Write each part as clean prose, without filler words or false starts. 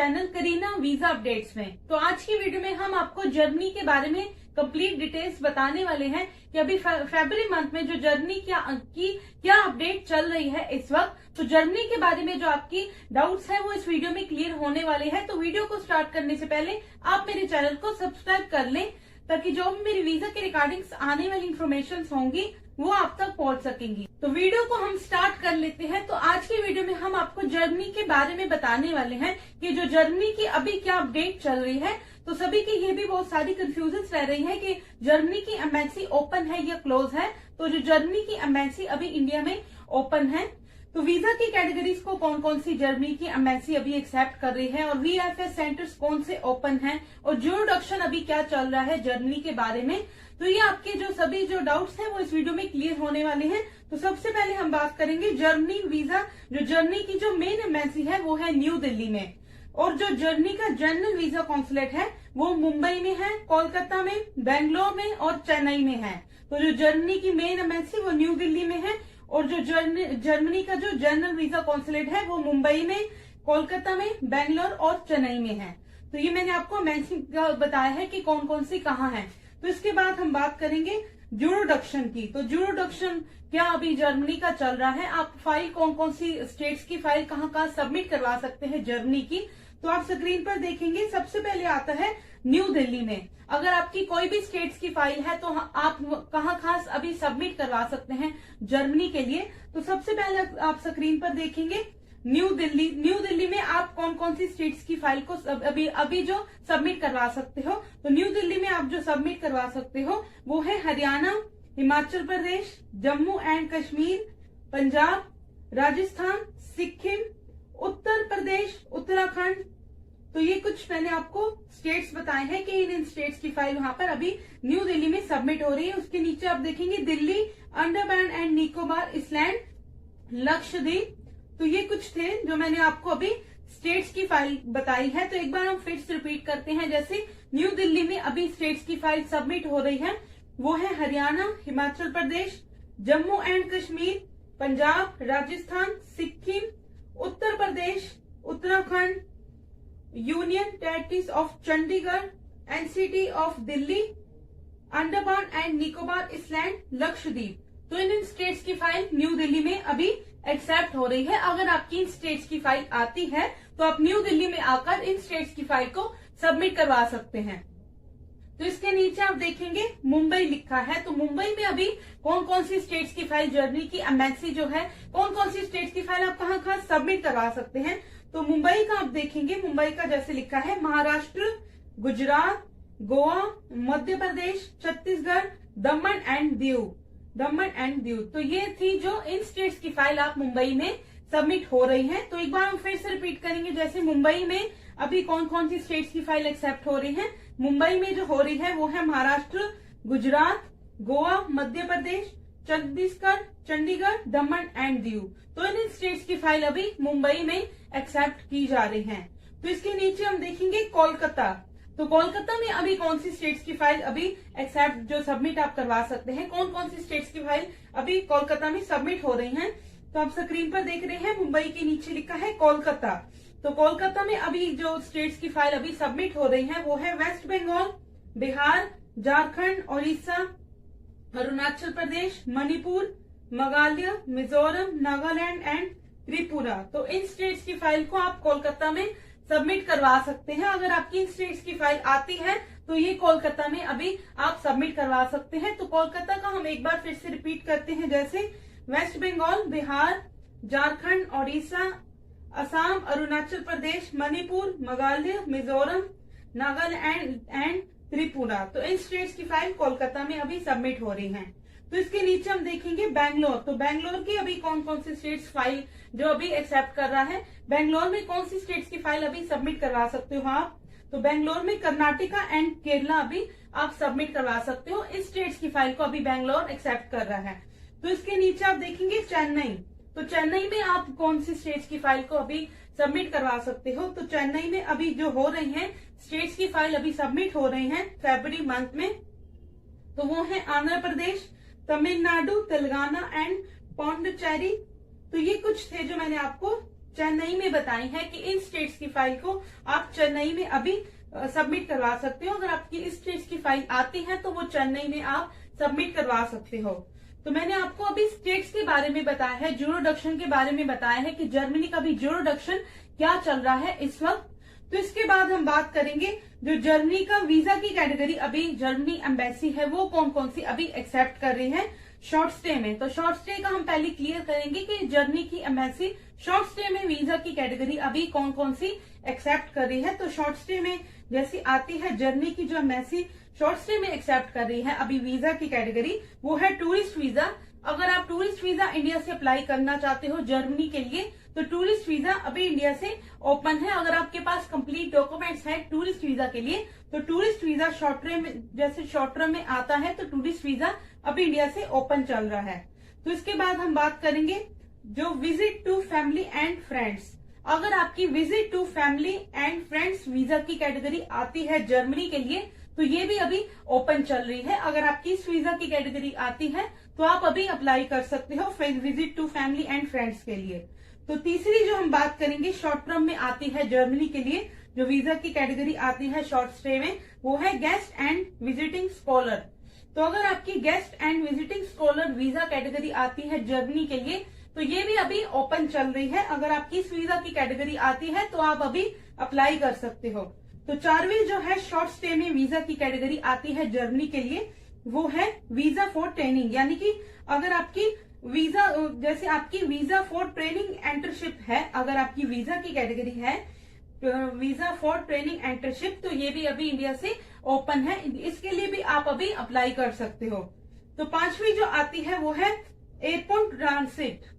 Channel Kareena visa updates में। तो आज की वीडियो में हम आपको जर्मनी के बारे में कंप्लीट डिटेल्स बताने वाले हैं कि अभी फरवरी मंथ में जो जर्मनी की क्या अपडेट चल रही है इस वक्त। तो जर्मनी के बारे में जो आपकी डाउट्स है वो इस वीडियो में क्लियर होने वाले हैं। तो वीडियो को स्टार्ट करने से पहले आप मेरे चैनल को सब्सक्राइब कर लें ताकि जो भी मेरी वीजा के रिगार्डिंग आने वाली इन्फॉर्मेशन होंगी वो आप तक पहुंच सकेंगी। तो वीडियो को हम स्टार्ट कर लेते हैं। तो आज की वीडियो में हम आपको जर्मनी के बारे में बताने वाले हैं कि जो जर्मनी की अभी क्या अपडेट चल रही है। तो सभी की ये भी बहुत सारी कंफ्यूजन रह रही है कि जर्मनी की एम्बेसी ओपन है या क्लोज है। तो जो जर्मनी की एम्बेसी अभी इंडिया में ओपन है। तो वीजा की कैटेगरीज को कौन कौन सी जर्मनी की एम्बेसी अभी एक्सेप्ट कर रही है और वीएफएस सेंटर्स कौन से ओपन हैं और ज्यूरिडिक्शन अभी क्या चल रहा है जर्मनी के बारे में। तो ये आपके जो सभी जो डाउट्स हैं वो इस वीडियो में क्लियर होने वाले हैं। तो सबसे पहले हम बात करेंगे जर्मनी वीजा। जो जर्मनी की जो मेन एम्बेसी है वो है न्यू दिल्ली में और जो जर्मनी का जनरल वीजा कॉन्सुलेट है वो मुंबई में है, कोलकाता में, बेंगलोर में और चेन्नई में है। तो जो जर्मनी की मेन एम्बेसी वो न्यू दिल्ली में है और जो जर्मनी का जो जनरल वीजा कॉन्सुलेट है वो मुंबई में, कोलकाता में, बेंगलोर और चेन्नई में है। तो ये मैंने आपको एम्बेसी बताया है कि कौन कौन सी कहाँ है। तो इसके बाद हम बात करेंगे ज्यूरिडिक्शन की। तो ज्यूरिडिक्शन क्या अभी जर्मनी का चल रहा है, आप फाइल कौन कौन सी स्टेट्स की फाइल कहाँ कहाँ सबमिट करवा सकते हैं जर्मनी की। तो आप स्क्रीन पर देखेंगे सबसे पहले आता है न्यू दिल्ली में। अगर आपकी कोई भी स्टेट्स की फाइल है तो आप कहाँ खास अभी सबमिट करवा सकते हैं जर्मनी के लिए। तो सबसे पहले आप स्क्रीन पर देखेंगे न्यू दिल्ली। न्यू दिल्ली में आप कौन कौन सी स्टेट्स की फाइल को अभी जो सबमिट करवा सकते हो। तो न्यू दिल्ली में आप जो सबमिट करवा सकते हो वो है हरियाणा, हिमाचल प्रदेश, जम्मू एंड कश्मीर, पंजाब, राजस्थान, सिक्किम, उत्तर प्रदेश, उत्तराखंड। तो ये कुछ मैंने आपको स्टेट्स बताए हैं कि इन स्टेट्स की फाइल वहां पर अभी न्यू दिल्ली में सबमिट हो रही है। उसके नीचे आप देखेंगे दिल्ली, अंडमान एंड निकोबार आइलैंड, लक्षद्वीप। तो ये कुछ थे जो मैंने आपको अभी स्टेट्स की फाइल बताई है। तो एक बार हम फिर से रिपीट करते हैं। जैसे न्यू दिल्ली में अभी स्टेट्स की फाइल सबमिट हो रही है वो है Haryana, Himachal Pradesh, Jammu and Kashmir, Punjab, Rajasthan, Sikkim, Uttar Pradesh, Uttarakhand, union territories of Chandigarh, NCT of Delhi, Andaman and Nicobar island, Lakshadweep. तो इन स्टेट्स की फाइल न्यू दिल्ली में अभी एक्सेप्ट हो रही है। अगर आपकी इन स्टेट्स की फाइल आती है तो आप न्यू दिल्ली में आकर इन स्टेट्स की फाइल को सबमिट करवा सकते हैं। तो इसके नीचे आप देखेंगे मुंबई लिखा है। तो मुंबई में अभी कौन कौन सी स्टेट्स की फाइल जर्मनी की एम्बेसी जो है कौन कौन सी स्टेट्स की फाइल आप कहाँ कहाँ सबमिट करवा सकते हैं। तो मुंबई का आप देखेंगे, मुंबई का जैसे लिखा है महाराष्ट्र, गुजरात, गोवा, मध्य प्रदेश, छत्तीसगढ़, दमन एंड दीव। तो ये थी जो इन स्टेट्स की फाइल आप मुंबई में सबमिट हो रही है। तो एक बार हम फिर से रिपीट करेंगे। जैसे मुंबई में अभी कौन कौन सी स्टेट्स की फाइल एक्सेप्ट हो रही है। मुंबई में जो हो रही है वो है महाराष्ट्र, गुजरात, गोवा, मध्य प्रदेश, छत्तीसगढ़, चंडीगढ़, दमन एंड दीव। तो इन स्टेट्स की फाइल अभी मुंबई में एक्सेप्ट की जा रही है। तो इसके नीचे हम देखेंगे कोलकाता। तो कोलकाता में अभी कौन सी स्टेट्स की फाइल अभी एक्सेप्ट जो सबमिट आप करवा सकते हैं, कौन कौन सी स्टेट्स की फाइल अभी कोलकाता में सबमिट हो रही हैं। तो आप स्क्रीन पर देख रहे हैं मुंबई के नीचे लिखा है कोलकाता। तो कोलकाता में अभी जो स्टेट्स की फाइल अभी सबमिट हो रही है वो है वेस्ट बंगाल, बिहार, झारखंड, उड़ीसा, अरुणाचल प्रदेश, मणिपुर, मेघालय, मिजोरम, नागालैंड एंड त्रिपुरा। तो इन स्टेट्स की फाइल को आप कोलकाता में सबमिट करवा सकते हैं। अगर आपकी इन स्टेट्स की फाइल आती है तो ये कोलकाता में अभी आप सबमिट करवा सकते हैं। तो कोलकाता का हम एक बार फिर से रिपीट करते हैं। जैसे वेस्ट बंगाल, बिहार, झारखंड, उड़ीसा, असम, अरुणाचल प्रदेश, मणिपुर, मेघालय, मिजोरम, नागालैंड एंड त्रिपुरा। तो इन स्टेट्स की फाइल कोलकाता में अभी सबमिट हो रही है। तो इसके नीचे हम देखेंगे बेंगलोर। तो बेंगलोर की अभी कौन कौन सी स्टेट्स फाइल जो अभी एक्सेप्ट कर रहा है। बेंगलोर में कौन सी स्टेट्स की फाइल अभी सबमिट करवा सकते हो आप। तो बेंगलोर में कर्नाटका एंड केरला अभी आप सबमिट करवा सकते हो। इस स्टेट्स की फाइल को अभी बेंगलोर एक्सेप्ट कर रहा है। तो इसके नीचे आप देखेंगे चेन्नई। तो चेन्नई में आप कौन सी स्टेट्स की फाइल को अभी सबमिट करवा सकते हो। तो चेन्नई में अभी जो हो रही है स्टेट्स की फाइल अभी सबमिट हो रही है फरवरी मंथ में। तो वो है आंध्र प्रदेश, तमिलनाडु, तेलंगाना एंड पौंडीचेरी। तो ये कुछ थे जो मैंने आपको चेन्नई में बताई है कि इन स्टेट्स की फाइल को आप चेन्नई में अभी सबमिट करवा सकते हो। अगर आपकी इस स्टेट्स की फाइल आती है तो वो चेन्नई में आप सबमिट करवा सकते हो। तो मैंने आपको अभी स्टेट्स के बारे में बताया है, ज्यूरोडक्शन के बारे में बताया है कि जर्मनी का भी ज्यूरोडक्शन क्या चल रहा है इस वक्त। तो इसके बाद हम बात करेंगे जो जर्मनी का वीजा की कैटेगरी अभी जर्मनी एम्बेसी है वो कौन कौन सी अभी एक्सेप्ट कर रही है शॉर्ट स्टे में। तो शॉर्ट स्टे का हम पहले क्लियर करेंगे कि जर्मनी की एम्बेसी शॉर्ट स्टे में वीजा की कैटेगरी अभी कौन कौन सी एक्सेप्ट कर रही है। तो शॉर्ट स्टे में जैसी आती है जर्मनी की जो एम्बेसी शॉर्ट स्टे में एक्सेप्ट कर रही है अभी वीजा की कैटेगरी, वो है टूरिस्ट वीजा। अगर आप टूरिस्ट वीजा इंडिया से अप्लाई करना चाहते हो जर्मनी के लिए तो टूरिस्ट वीजा अभी इंडिया से ओपन है। अगर आपके पास कंप्लीट डॉक्यूमेंट्स है टूरिस्ट वीजा के लिए तो टूरिस्ट वीजा शॉर्ट टर्म में जैसे शॉर्ट टर्म में आता है तो टूरिस्ट वीजा अभी इंडिया से ओपन चल रहा है। तो इसके बाद हम बात करेंगे जो visit to family and friends. अगर आपकी visit to family and friends visa की कैटेगरी आती है जर्मनी के लिए तो ये भी अभी ओपन चल रही है। अगर आपकी इस वीजा की कैटेगरी आती है तो आप अभी अप्लाई कर सकते हो visit to family and friends के लिए। तो तीसरी जो हम बात करेंगे शॉर्ट टर्म में आती है जर्मनी के लिए जो वीजा की कैटेगरी आती है शॉर्ट स्टे में, वो है गेस्ट एंड विजिटिंग स्कॉलर। तो अगर आपकी guest and visiting scholar visa category आती है जर्मनी के लिए तो ये भी अभी ओपन चल रही है। अगर आपकी इस वीजा की कैटेगरी आती है तो आप अभी अप्लाई कर सकते हो। तो चारवीं जो है शॉर्ट स्टे में वीजा की कैटेगरी आती है जर्मनी के लिए वो है वीजा फॉर ट्रेनिंग। यानी कि अगर आपकी वीजा जैसे आपकी वीजा फॉर ट्रेनिंग एंटरशिप है, अगर आपकी वीजा की कैटेगरी है वीजा फॉर ट्रेनिंग एंटरशिप तो ये भी अभी इंडिया से ओपन है, इसके लिए भी आप अभी अप्लाई कर सकते हो। तो पांचवी जो आती है वो है एयरपोर्ट ट्रांसिट।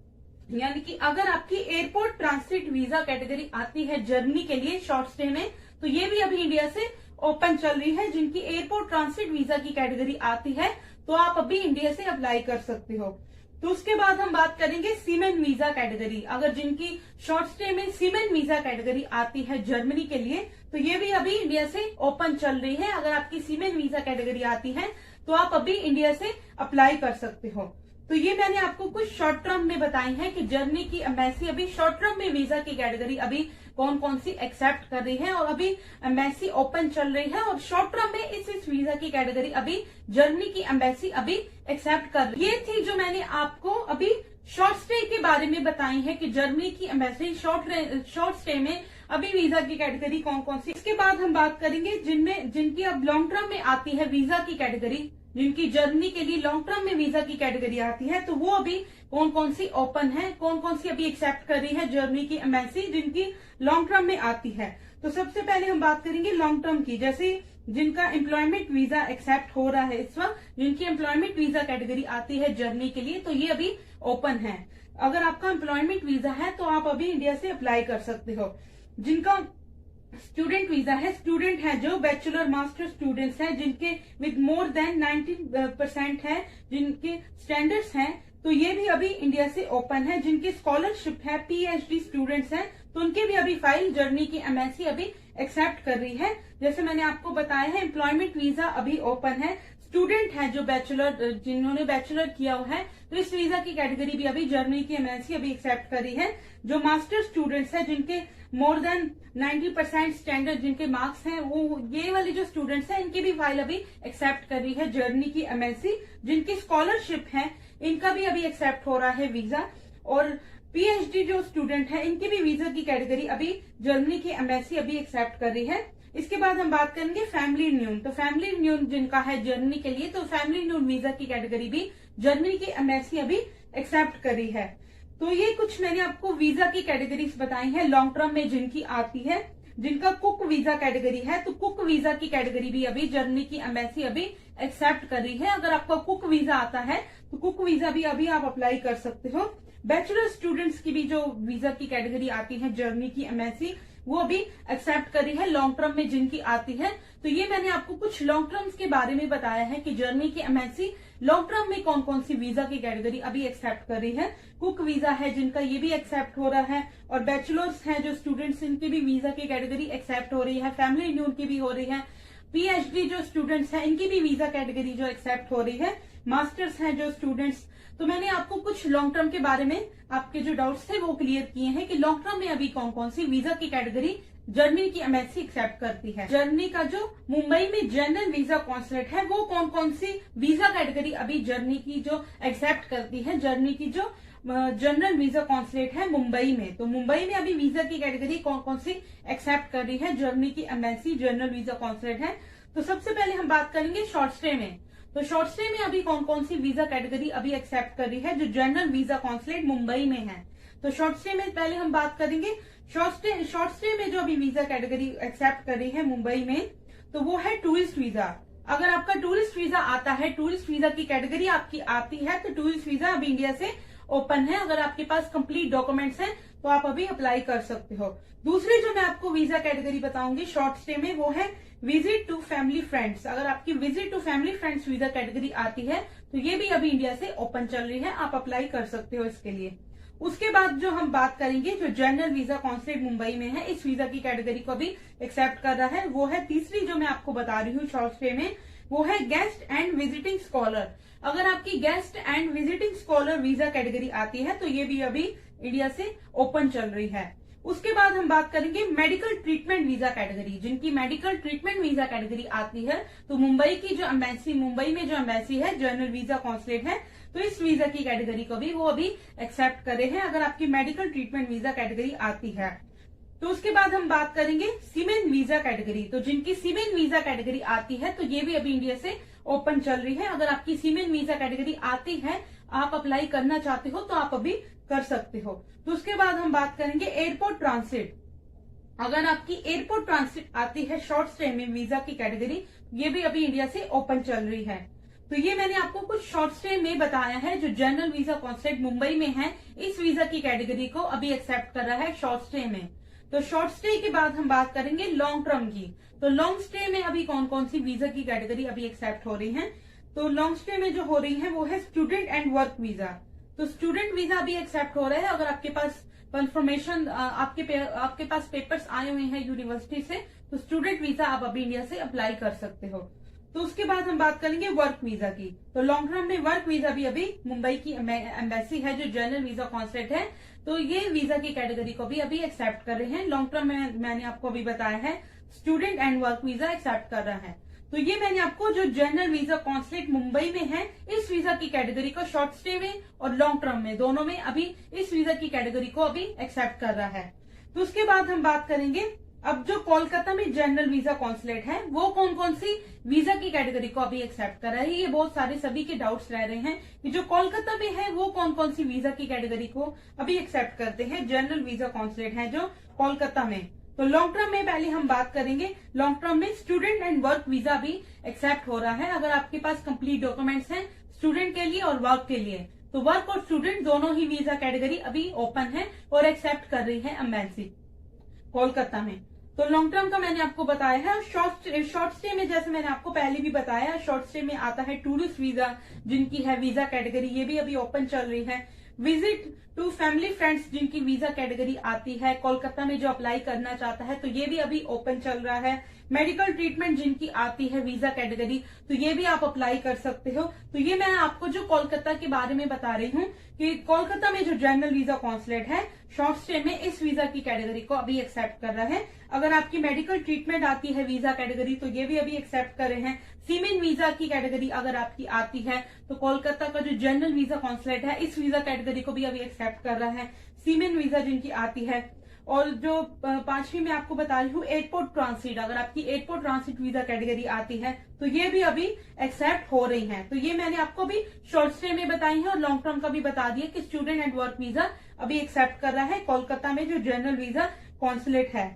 यानी कि अगर आपकी एयरपोर्ट ट्रांसिट वीजा कैटेगरी आती है जर्मनी के लिए शॉर्ट स्टे में तो ये भी अभी इंडिया से ओपन चल रही है। जिनकी एयरपोर्ट ट्रांसिट वीजा की कैटेगरी आती है तो आप अभी इंडिया से अप्लाई कर सकते हो। तो उसके बाद हम बात करेंगे सीमेन वीजा कैटेगरी। अगर जिनकी शॉर्ट स्टे में सीमेन वीजा कैटेगरी आती है जर्मनी के लिए तो ये भी अभी इंडिया से ओपन चल रही है। अगर आपकी सीमेन वीजा कैटेगरी आती है तो आप अभी इंडिया से अप्लाई कर सकते हो। तो ये मैंने आपको कुछ शॉर्ट टर्म में बताई है कि जर्मनी की एम्बेसी अभी शॉर्ट टर्म में वीजा की कैटेगरी अभी कौन कौन सी एक्सेप्ट कर रही है और अभी एम्बेसी ओपन चल रही है और शॉर्ट टर्म में इस वीजा की कैटेगरी अभी जर्मनी की एम्बेसी अभी एक्सेप्ट कर रही है। ये थी जो मैंने आपको अभी शॉर्ट स्टे के बारे में बताई है कि जर्मनी की एम्बेसी शॉर्ट स्टे में अभी वीजा की कैटेगरी कौन कौन सी। इसके बाद हम बात करेंगे जिनकी अब लॉन्ग टर्म में आती है वीजा की कैटेगरी, जिनकी जर्मनी के लिए लॉन्ग टर्म में वीजा की कैटेगरी आती है तो वो अभी कौन कौन सी ओपन है, कौन कौन सी अभी एक्सेप्ट कर रही है जर्मनी की एम्बेसी जिनकी लॉन्ग टर्म में आती है। तो सबसे पहले हम बात करेंगे लॉन्ग टर्म की, जैसे जिनका एम्प्लॉयमेंट वीजा एक्सेप्ट हो रहा है इस वक्त, जिनकी एम्प्लॉयमेंट वीजा कैटेगरी आती है जर्मनी के लिए तो ये अभी ओपन है। अगर आपका एम्प्लॉयमेंट वीजा है तो आप अभी इंडिया से अप्लाई कर सकते हो। जिनका स्टूडेंट वीजा है, स्टूडेंट है जो बैचलर मास्टर स्टूडेंट्स हैं जिनके विद मोर देन 90% है, जिनके स्टैंडर्ड्स हैं तो ये भी अभी इंडिया से ओपन है। जिनकी स्कॉलरशिप है, पीएचडी स्टूडेंट्स हैं तो उनके भी अभी फाइल जर्मनी की एम्बेसी अभी एक्सेप्ट कर रही है। जैसे मैंने आपको बताया है एम्प्लॉयमेंट वीजा अभी ओपन है। स्टूडेंट है जो जिन्होंने बैचलर किया हुआ है तो इस वीजा की कैटेगरी भी अभी जर्मनी की एम्बेसी अभी एक्सेप्ट कर रही है। जो मास्टर स्टूडेंट्स है जिनके मोर देन 90% स्टैंडर्ड जिनके मार्क्स हैं वो ये वाले जो स्टूडेंट्स हैं इनकी भी फाइल अभी एक्सेप्ट कर रही है जर्मनी की एम्बेसी। जिनकी स्कॉलरशिप है इनका भी अभी एक्सेप्ट हो रहा है वीजा। और पीएचडी जो स्टूडेंट है इनकी भी वीजा की कैटेगरी अभी जर्मनी की एम्बेसी अभी एक्सेप्ट कर रही है। इसके बाद हम बात करेंगे फैमिली न्यून। तो फैमिली न्यून जिनका है जर्मनी के लिए तो फैमिली न्यून वीजा की कैटेगरी भी जर्मनी की एम्बेसी अभी एक्सेप्ट कर रही है। तो ये कुछ मैंने आपको वीजा की कैटेगरीज बताई है लॉन्ग टर्म में जिनकी आती है। जिनका कुक वीजा कैटेगरी है तो कुक वीजा की कैटेगरी भी अभी जर्मनी की एम्बेसी अभी एक्सेप्ट कर रही है। अगर आपका कुक वीजा आता है तो कुक वीजा भी अभी आप अप्लाई कर सकते हो। बैचलर स्टूडेंट्स की भी जो वीजा की कैटेगरी आती है जर्मनी की एम्बेसी वो अभी एक्सेप्ट कर रही है लॉन्ग टर्म में जिनकी आती है। तो ये मैंने आपको कुछ लॉन्ग टर्म्स के बारे में बताया है कि जर्मनी की एम्बेसी लॉन्ग टर्म में कौन कौन सी वीजा की कैटेगरी अभी एक्सेप्ट कर रही है। कुक वीजा है जिनका ये भी एक्सेप्ट हो रहा है और बैचलर्स हैं जो स्टूडेंट्स इनकी भी वीजा की कैटेगरी एक्सेप्ट हो रही है। फैमिली न्यून की भी हो रही है। पीएचडी जो स्टूडेंट्स हैं इनकी भी वीजा कैटेगरी जो एक्सेप्ट हो रही है मास्टर्स हैं जो स्टूडेंट्स, तो मैंने आपको कुछ लॉन्ग टर्म के बारे में आपके जो डाउट्स थे वो क्लियर किए हैं कि लॉन्ग टर्म में अभी कौन कौन सी वीजा की कैटेगरी जर्मनी की एम्बेसी एक्सेप्ट करती है। जर्मनी का जो मुंबई में जनरल वीजा कॉन्सुलेट है वो कौन कौन सी वीजा कैटेगरी अभी जर्मनी की जो एक्सेप्ट करती है। जर्मनी की जो जनरल वीजा कॉन्सुलेट है मुंबई में, तो मुंबई में अभी वीजा की कैटेगरी कौन कौन सी एक्सेप्ट कर रही है जर्मनी की एम्बेसी जनरल वीजा कॉन्सुलेट है। तो सबसे पहले हम बात करेंगे शॉर्ट स्टे में। तो शॉर्ट स्टे में अभी कौन कौन सी वीजा कैटेगरी अभी एक्सेप्ट कर रही है जो जनरल वीजा कॉन्सुलेट मुंबई में है। तो शॉर्ट स्टे में पहले हम बात करेंगे शॉर्ट स्टे में जो अभी वीजा कैटेगरी एक्सेप्ट कर रही है मुंबई में, तो वो है टूरिस्ट वीजा। अगर आपका टूरिस्ट वीजा आता है, टूरिस्ट वीजा की कैटेगरी आपकी आती है, तो टूरिस्ट वीजा अभी इंडिया से ओपन है। अगर आपके पास कंप्लीट डॉक्यूमेंट्स हैं तो आप अभी अप्लाई कर सकते हो। दूसरी जो मैं आपको वीजा कैटेगरी बताऊंगी शॉर्ट स्टे में वो है विजिट टू फैमिली फ्रेंड्स। अगर आपकी visit to family friends visa category आती है तो ये भी अभी इंडिया से ओपन चल रही है, आप अप्लाई कर सकते हो इसके लिए। उसके बाद जो हम बात करेंगे जो जनरल वीजा कॉन्सुलेट मुंबई में है, इस वीजा की कैटेगरी को भी एक्सेप्ट कर रहा है, वो है तीसरी जो मैं आपको बता रही हूँ शॉर्ट स्टे में, वो है गेस्ट एंड विजिटिंग स्कॉलर। अगर आपकी guest and visiting scholar visa category आती है तो ये भी अभी इंडिया से ओपन चल रही है। उसके बाद हम बात करेंगे मेडिकल ट्रीटमेंट वीजा कैटेगरी। जिनकी मेडिकल ट्रीटमेंट वीजा कैटेगरी आती है तो मुंबई की जो एम्बेसी, मुंबई में जो एम्बेसी है जनरल वीजा कॉन्सुलेट है, तो इस वीजा की कैटेगरी को भी वो अभी एक्सेप्ट करे हैं अगर आपकी मेडिकल ट्रीटमेंट वीजा कैटेगरी आती है। तो उसके बाद हम बात करेंगे सीमेन वीजा कैटेगरी। तो जिनकी सीमेन वीजा कैटेगरी आती है तो ये भी अभी इंडिया से ओपन चल रही है। अगर आपकी सीमेन वीजा कैटेगरी आती है, आप अप्लाई करना चाहते हो तो आप अभी कर सकते हो। तो उसके बाद हम बात करेंगे एयरपोर्ट ट्रांसिट। अगर आपकी एयरपोर्ट ट्रांसिट आती है शॉर्ट स्टे में वीजा की कैटेगरी, ये भी अभी इंडिया से ओपन चल रही है। तो ये मैंने आपको कुछ शॉर्ट स्टे में बताया है जो जनरल वीजा कॉन्सुलेट मुंबई में है, इस वीजा की कैटेगरी को अभी एक्सेप्ट कर रहा है शॉर्ट स्टे में। तो शॉर्ट स्टे के बाद हम बात करेंगे लॉन्ग टर्म की। तो लॉन्ग स्टे में अभी कौन कौन सी वीजा की कैटेगरी अभी एक्सेप्ट हो रही है। तो लॉन्ग स्टे में जो हो रही है वो है स्टूडेंट एंड वर्क वीजा। तो स्टूडेंट वीजा अभी एक्सेप्ट हो रहा है अगर आपके पास कंफर्मेशन, आपके पास पेपर्स आए हुए हैं यूनिवर्सिटी से, तो स्टूडेंट वीजा आप अभी इंडिया से अप्लाई कर सकते हो। तो उसके बाद हम बात करेंगे वर्क वीजा की। तो लॉन्ग टर्म में वर्क वीजा भी अभी मुंबई की एम्बेसी है जो जनरल वीजा कॉन्सुलेट है, तो ये वीजा की कैटेगरी को भी अभी एक्सेप्ट कर रहे हैं। लॉन्ग टर्म में मैंने आपको अभी बताया है student and work visa accept कर रहा है। तो ये मैंने आपको जो जनरल वीजा कॉन्सुलेट मुंबई में है, इस वीजा की कैटेगरी को शॉर्ट स्टे में और लॉन्ग टर्म में दोनों में अभी इस वीजा की कैटेगरी को अभी एक्सेप्ट कर रहा है। तो उसके बाद हम बात करेंगे अब जो कोलकाता में जनरल वीजा कॉन्सुलेट है वो कौन कौन सी वीजा की कैटेगरी को अभी एक्सेप्ट कर रहा है। ये बहुत सारे सभी के डाउट्स रह रहे हैं कि जो कोलकाता में है वो कौन कौन सी वीजा की कैटेगरी को अभी एक्सेप्ट करते हैं जनरल वीजा कॉन्सुलेट है जो कोलकाता में। तो लॉन्ग टर्म में पहले हम बात करेंगे, लॉन्ग टर्म में स्टूडेंट एंड वर्क वीजा भी एक्सेप्ट हो रहा है अगर आपके पास कंप्लीट डॉक्यूमेंट्स हैं स्टूडेंट के लिए और वर्क के लिए। तो वर्क और स्टूडेंट दोनों ही वीजा कैटेगरी अभी ओपन है और एक्सेप्ट कर रही है एम्बेसी कोलकाता में। तो लॉन्ग टर्म का मैंने आपको बताया है। शॉर्ट स्टे में जैसे मैंने आपको पहले भी बताया, शॉर्ट स्टे में आता है टूरिस्ट वीजा जिनकी है वीजा कैटेगरी, ये भी अभी ओपन चल रही है। विजिट टू फैमिली फ्रेंड्स जिनकी वीजा कैटेगरी आती है कोलकाता में जो अप्लाई करना चाहता है, तो ये भी अभी ओपन चल रहा है। मेडिकल ट्रीटमेंट जिनकी आती है वीजा कैटेगरी, तो ये भी आप अप्लाई कर सकते हो। तो ये मैं आपको जो कोलकाता के बारे में बता रही हूँ कि कोलकाता में जो जनरल वीजा कॉन्सुलेट है शॉर्ट स्टे में इस वीजा की कैटेगरी को अभी एक्सेप्ट कर रहा है। अगर आपकी मेडिकल ट्रीटमेंट आती है वीजा कैटेगरी, तो ये भी अभी एक्सेप्ट कर रहे हैं। सीमेन वीजा की कैटेगरी अगर आपकी आती है तो कोलकाता का जो जनरल वीजा कॉन्सुलेट है इस वीजा कैटेगरी को भी अभी एक्सेप्ट कर रहा है, सीमेन वीजा जिनकी आती है। और जो पांचवी में आपको बता रही हूँ एयरपोर्ट ट्रांसिट, अगर आपकी एयरपोर्ट ट्रांसिट वीजा कैटेगरी आती है तो ये भी अभी एक्सेप्ट हो रही है। तो ये मैंने आपको अभी शॉर्ट स्टे में बताई है और लॉन्ग टर्म का भी बता दिया कि स्टूडेंट एंड वर्क वीजा अभी एक्सेप्ट कर रहा है कोलकाता में जो जनरल वीजा कॉन्सुलेट है।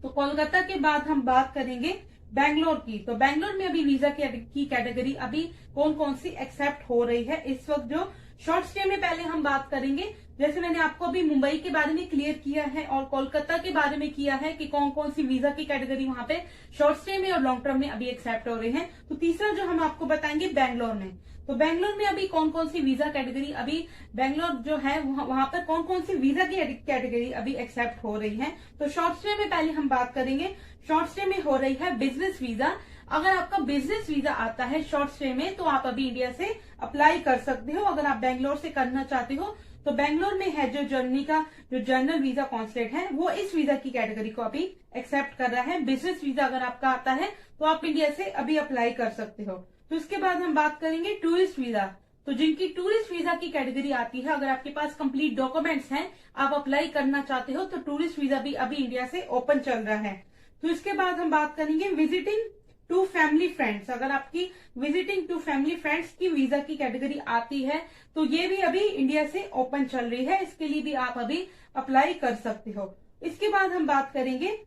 तो कोलकाता के बाद हम बात करेंगे बैंगलोर की। तो बैंगलोर में अभी वीजा की कैटेगरी अभी कौन कौन सी एक्सेप्ट हो रही है इस वक्त। जो शॉर्ट स्टे में पहले हम बात करेंगे, जैसे मैंने आपको अभी मुंबई के बारे में क्लियर किया है और कोलकाता के बारे में किया है कि कौन कौन सी वीजा की कैटेगरी वहां पे शॉर्ट स्टे में और लॉन्ग टर्म में अभी एक्सेप्ट हो रहे हैं। तो तीसरा जो हम आपको बताएंगे बैंगलोर में, तो बैंगलोर में अभी कौन कौन सी वीजा कैटेगरी अभी बैंगलोर जो है वहां पर कौन कौन सी वीजा की कैटेगरी अभी एक्सेप्ट हो रही है। तो शॉर्ट स्टे में पहले हम बात करेंगे, शॉर्ट स्टे में हो रही है बिजनेस वीजा। अगर आपका बिजनेस वीजा आता है शॉर्ट स्टे में तो आप अभी इंडिया से अप्लाई कर सकते हो। अगर आप बैंगलोर से करना चाहते हो तो बैंगलोर में है जो जर्मनी का जो जनरल वीजा कॉन्सुलेट है वो इस वीजा की कैटेगरी को अभी एक्सेप्ट कर रहा है। बिजनेस वीजा अगर आपका आता है तो आप इंडिया से अभी अप्लाई कर सकते हो। तो इसके बाद हम बात करेंगे टूरिस्ट वीजा। तो जिनकी टूरिस्ट वीजा की कैटेगरी आती है, अगर आपके पास कंप्लीट डॉक्यूमेंट्स हैं, आप अप्लाई करना चाहते हो तो टूरिस्ट वीजा भी अभी इंडिया से ओपन चल रहा है। तो इसके बाद हम बात करेंगे विजिटिंग टू फैमिली फ्रेंड्स। अगर आपकी विजिटिंग टू फैमिली फ्रेंड्स की वीजा की कैटेगरी आती है तो ये भी अभी इंडिया से ओपन चल रही है, इसके लिए भी आप अभी अप्लाई कर सकते हो। इसके बाद हम बात करेंगे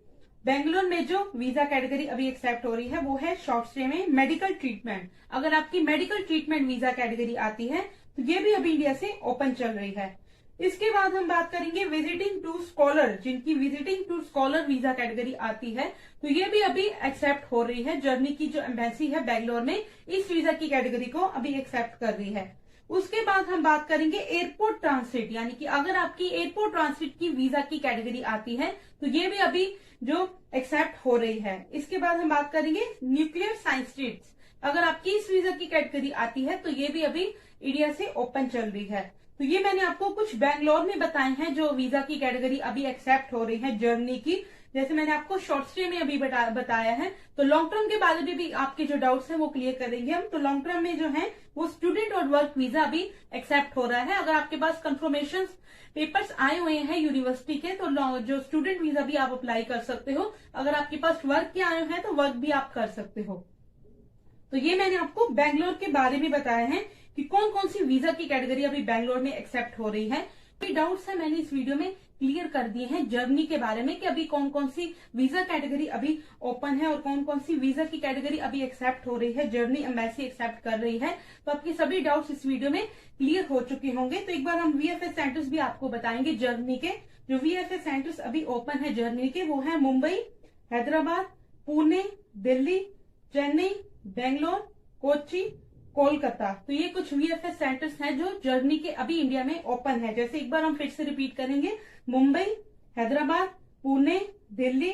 बेंगलोर में जो वीजा कैटेगरी अभी एक्सेप्ट हो रही है वो है शॉर्ट स्टे में मेडिकल ट्रीटमेंट। अगर आपकी मेडिकल ट्रीटमेंट वीजा कैटेगरी आती है तो ये भी अभी इंडिया से ओपन चल रही है। इसके बाद हम बात करेंगे विजिटिंग टू स्कॉलर। जिनकी visiting to scholar visa category आती है तो ये भी अभी एक्सेप्ट हो रही है। जर्मनी की जो एम्बेसी है बैंगलोर में इस वीजा की कैटेगरी को अभी एक्सेप्ट कर रही है। उसके बाद हम बात करेंगे एयरपोर्ट ट्रांसिट, यानी कि अगर आपकी एयरपोर्ट ट्रांसिट की वीजा की कैटेगरी आती है तो ये भी अभी जो एक्सेप्ट हो रही है। इसके बाद हम बात करेंगे न्यूक्लियर साइंटिस्ट। अगर आपकी इस वीजा की कैटेगरी आती है तो ये भी अभी इंडिया से ओपन चल रही है। तो ये मैंने आपको कुछ बैंगलोर में बताए हैं जो वीजा की कैटेगरी अभी एक्सेप्ट हो रही है जर्मनी की। जैसे मैंने आपको शॉर्ट स्टे में अभी बताया है। तो लॉन्ग टर्म के बारे में भी आपके जो डाउट्स हैं वो क्लियर करेंगे हम। तो लॉन्ग टर्म में जो है वो स्टूडेंट और वर्क वीजा अभी एक्सेप्ट हो रहा है। अगर आपके पास कंफर्मेशन पेपर्स आए हुए हैं यूनिवर्सिटी के तो जो स्टूडेंट वीजा भी आप अप्लाई कर सकते हो। अगर आपके पास वर्क के आए हैं तो वर्क भी आप कर सकते हो। तो ये मैंने आपको बैंगलोर के बारे में बताया है कि कौन कौन सी वीजा की कैटेगरी अभी बैंगलोर में एक्सेप्ट हो रही है। कोई डाउट्स है मैंने इस वीडियो में क्लियर कर दिए हैं जर्मनी के बारे में कि अभी कौन कौन सी वीजा कैटेगरी अभी ओपन है और कौन कौन सी वीजा की कैटेगरी अभी एक्सेप्ट हो रही है, जर्मनी एम्बेसी एक्सेप्ट कर रही है। तो आपकी सभी डाउट्स इस वीडियो में क्लियर हो चुके होंगे। तो एक बार हम वीएफएस सेंटर्स भी आपको बताएंगे जर्मनी के। जो वीएफएस सेंटर्स अभी ओपन है जर्मनी के वो है मुंबई, हैदराबाद, पुणे, दिल्ली, चेन्नई, बेंगलोर, कोच्चि, कोलकाता। तो ये कुछ वीएफएस सेंटर्स हैं जो जर्मनी के अभी इंडिया में ओपन है। जैसे एक बार हम फिर से रिपीट करेंगे, मुंबई, हैदराबाद, पुणे, दिल्ली,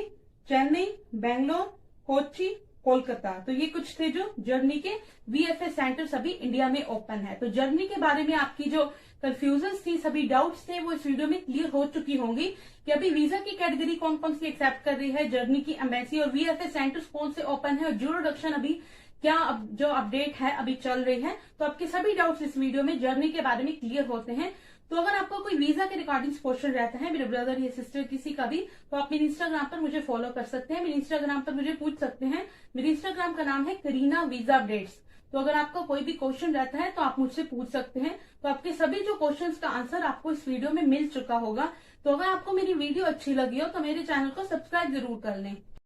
चेन्नई, बेंगलोर, कोच्चि, कोलकाता। तो ये कुछ थे जो जर्मनी के वीएफएस सेंटर्स अभी इंडिया में ओपन है। तो जर्मनी के बारे में आपकी जो कंफ्यूजन थी, सभी डाउट्स थे, वो इस वीडियो में क्लियर हो चुकी होंगी कि अभी वीजा की कैटेगरी कौन कौन सी एक्सेप्ट कर रही है जर्मनी की एम्बेसी और वीएफएस सेंटर्स कौन से ओपन है और जीरो रिडक्शन अभी क्या जो अपडेट है अभी चल रही है। तो आपके सभी डाउट्स इस वीडियो में जर्मनी के बारे में क्लियर होते हैं। तो अगर आपको कोई वीजा के रिगार्डिंग क्वेश्चन रहता है, मेरे ब्रदर या सिस्टर किसी का भी, तो आप मेरे इंस्टाग्राम पर मुझे फॉलो कर सकते हैं। मेरे इंस्टाग्राम पर मुझे पूछ सकते हैं। मेरे इंस्टाग्राम का नाम है करीना वीजा अपडेट्स। तो अगर आपका कोई भी क्वेश्चन रहता है तो आप मुझसे पूछ सकते हैं। तो आपके सभी जो क्वेश्चंस का आंसर आपको इस वीडियो में मिल चुका होगा। तो अगर आपको मेरी वीडियो अच्छी लगी हो तो मेरे चैनल को सब्सक्राइब जरूर कर लें।